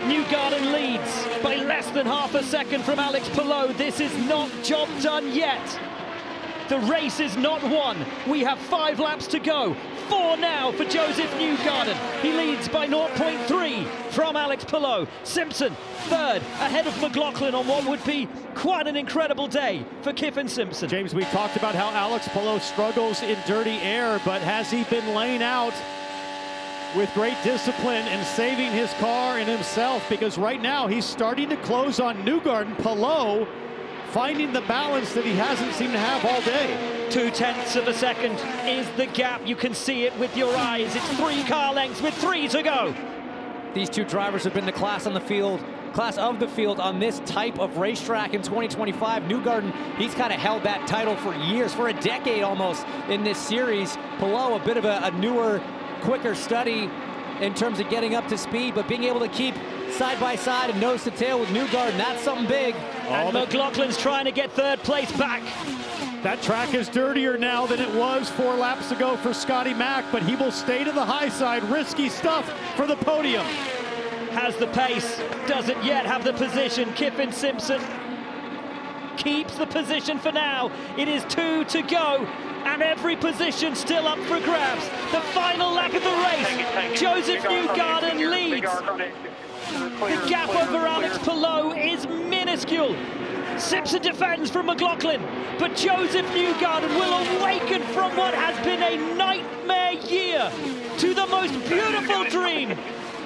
Newgarden leads by less than half a second from Alex Palou. This is not job done yet. The race is not won. We have 5 laps to go. 4 now for Josef Newgarden. He leads by 0.3 from Alex Palou. Simpson, third, ahead of McLaughlin on what would be quite an incredible day for Kyffin Simpson. James, we talked about how Alex Palou struggles in dirty air, but has he been laying out with great discipline and saving his car and himself? Because right now he's starting to close on Newgarden. Palou finding the balance that he hasn't seemed to have all day. 0.2 of a second is the gap. You can see it with your eyes. It's 3 car lengths with 3 to go. These two drivers have been the class of the field on this type of racetrack in 2025. Newgarden, he's kind of held that title for years, for a decade almost in this series. Palou, a bit of a newer, quicker study in terms of getting up to speed, but being able to keep side by side and nose to tail with Newgarden, that's something big. And McLaughlin's trying to get 3rd place back. That track is dirtier now than it was 4 laps ago for Scotty Mack, but he will stay to the high side. Risky stuff for the podium. Has the pace, doesn't yet have the position. Kyffin Simpson keeps the position for now. It is 2 to go, and every position still up for grabs. The final lap of the race, Josef Newgarden leads. The gap over Alex Palou is minuscule. Simpson defends from McLaughlin, but Josef Newgarden will awaken from what has been a nightmare year to the most beautiful dream.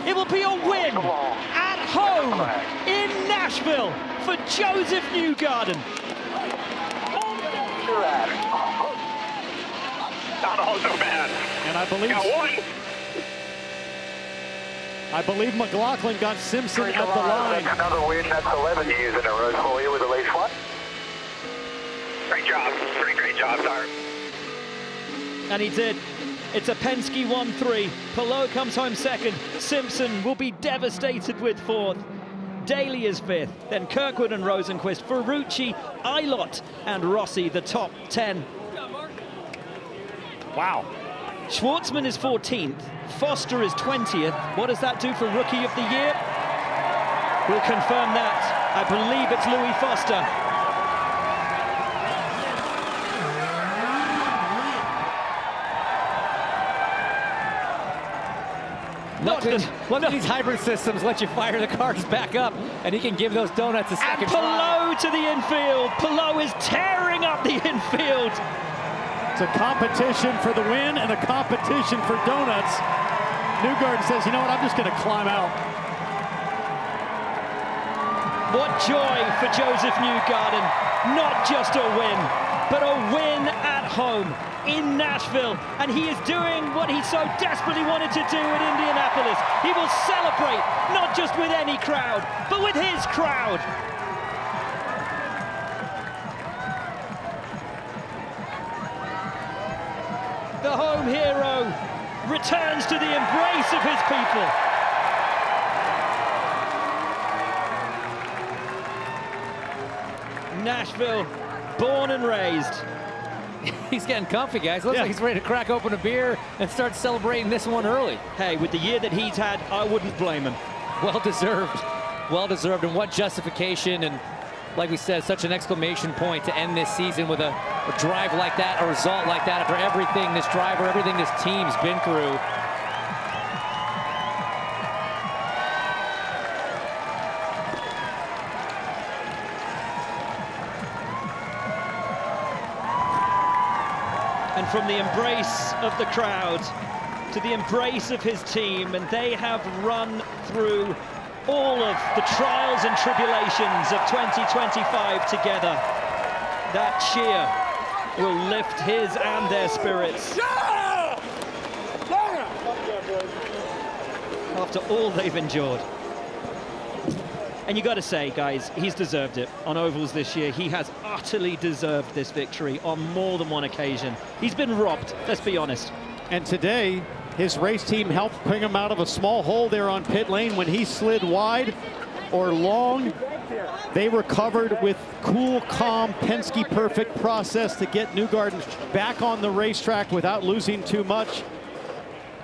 It will be a win at home in Nashville for Josef Newgarden. Not all so bad. And I believe McLaughlin got Simpson at the line. That's another win. That's 11 years in a row for you with at least 1. Great job. Great job, sir. And he did. It's a Penske 1-3. Palou comes home 2nd. Simpson will be devastated with 4th. Daly is 5th. Then Kirkwood and Rosenquist, Ferrucci, Eilert, and Rossi, the top 10. Wow. Schwartzman is 14th. Foster is 20th. What does that do for Rookie of the Year? We'll confirm that. I believe it's Louis Foster. One of these hybrid systems lets you fire the cars back up, and he can give those donuts a second try. Palou to the infield. Palou is tearing up the infield. It's a competition for the win and a competition for donuts. Newgarden says, you know what, I'm just going to climb out. What joy for Josef Newgarden. Not just a win, but a win at home in Nashville. And he is doing what he so desperately wanted to do in Indianapolis. He will celebrate, not just with any crowd, but with his crowd. The home hero returns to the embrace of his people. Nashville, born and raised. He's getting comfy, guys. Looks like he's ready to crack open a beer and start celebrating this one early. Hey, with the year that he's had, I wouldn't blame him. Well deserved. Well deserved, and what justification, and like we said, such an exclamation point to end this season with a drive like that, a result like that, after everything this driver, everything this team's been through. And from the embrace of the crowd to the embrace of his team, and they have run through all of the trials and tribulations of 2025 together. That cheer will lift his and their spirits. After all they've endured. And you got to say, guys, he's deserved it on ovals this year. He has utterly deserved this victory on more than one occasion. He's been robbed, let's be honest. And today, his race team helped bring him out of a small hole there on pit lane when he slid wide or long. They recovered with cool, calm, Penske perfect process to get Newgarden back on the racetrack without losing too much.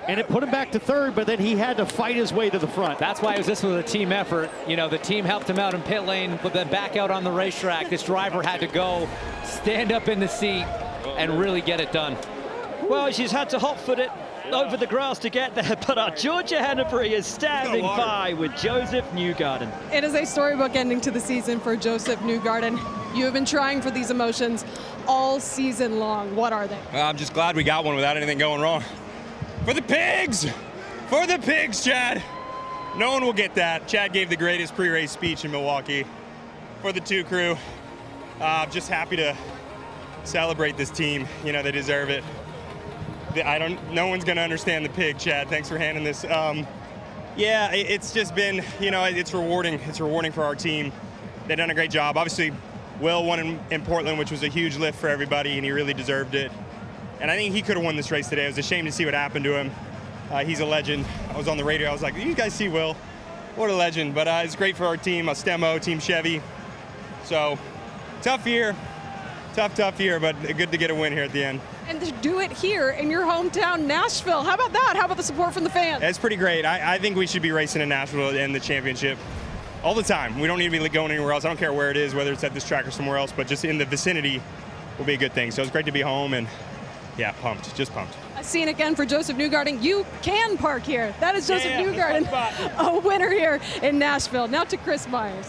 and it put him back to third, but then he had to fight his way to the front. That's why this was a team effort. You know, the team helped him out in pit lane, but then back out on the racetrack, this driver had to go, stand up in the seat, and really get it done. Well, she's had to hot-foot it over the grass to get there, but our Georgia Hennebree is standing by with Josef Newgarden. It is a storybook ending to the season for Josef Newgarden. You have been trying for these emotions all season long. What are they? I'm just glad we got one without anything going wrong. For the pigs! For the pigs, Chad! No one will get that. Chad gave the greatest pre-race speech in Milwaukee. For the 2 crew, just happy to celebrate this team. You know, they deserve it. No one's gonna understand the pig, Chad. Thanks for handing this. Yeah, it's just been, you know, it's rewarding. It's rewarding for our team. They've done a great job. Obviously, Will won in Portland, which was a huge lift for everybody, and he really deserved it. And I think he could have won this race today. It was a shame to see what happened to him. He's a legend. I was on the radio. I was like, you guys see Will? What a legend. But it's great for our team, Stemo, Team Chevy. So, tough year, but good to get a win here at the end. And to do it here in your hometown, Nashville. How about that? How about the support from the fans? It's pretty great. I think we should be racing in Nashville in the championship all the time. We don't need to be going anywhere else. I don't care where it is, whether it's at this track or somewhere else, but just in the vicinity will be a good thing. So it's great to be home, and yeah, pumped, just pumped. A scene again for Josef Newgarden. You can park here. That is Josef Newgarden, a winner here in Nashville. Now to Chris Myers.